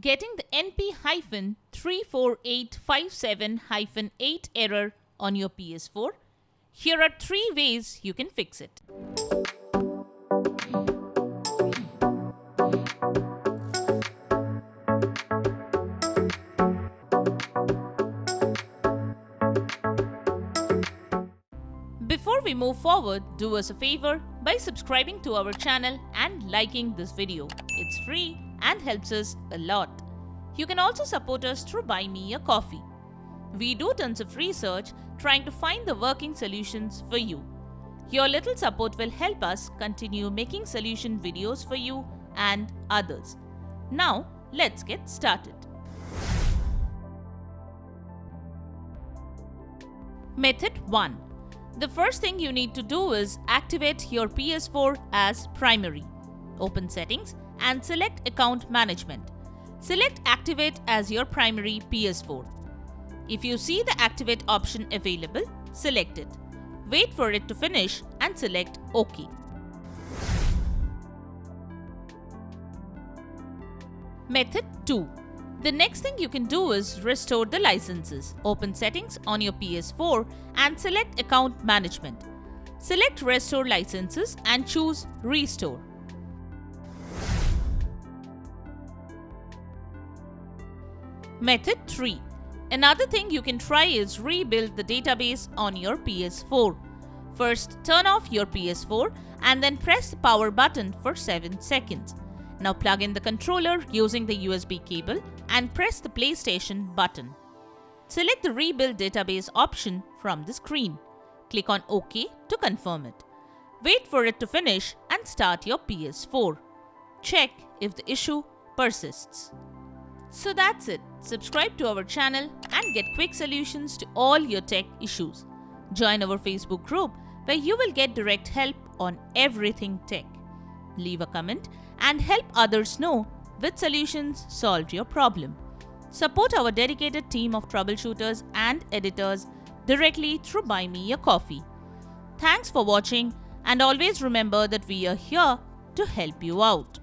Getting the NP-34857-8 error on your PS4, here are 3 ways you can fix it. Before we move forward, do us a favor by subscribing to our channel and liking this video. It's free and helps us a lot. You can also support us through Buy Me a Coffee. We do tons of research trying to find the working solutions for you. Your little support will help us continue making solution videos for you and others. Now, let's get started. Method 1. The first thing you need to do is activate your PS4 as primary. Open Settings and select Account Management. Select Activate as your primary PS4. If you see the Activate option available, select it. Wait for it to finish and select OK. Method 2. The next thing you can do is restore the licenses. Open Settings on your PS4 and select Account Management. Select Restore Licenses and choose Restore. Method 3. Another thing you can try is rebuild the database on your PS4. First, turn off your PS4 and then press the power button for 7 seconds. Now plug in the controller using the USB cable and press the PlayStation button. Select the Rebuild Database option from the screen. Click on OK to confirm it. Wait for it to finish and start your PS4. Check if the issue persists. So that's it. Subscribe to our channel and get quick solutions to all your tech issues. Join our Facebook group where you will get direct help on everything tech. Leave a comment and help others know which solutions solved your problem. Support our dedicated team of troubleshooters and editors directly through Buy Me a Coffee. Thanks for watching and always remember that we are here to help you out.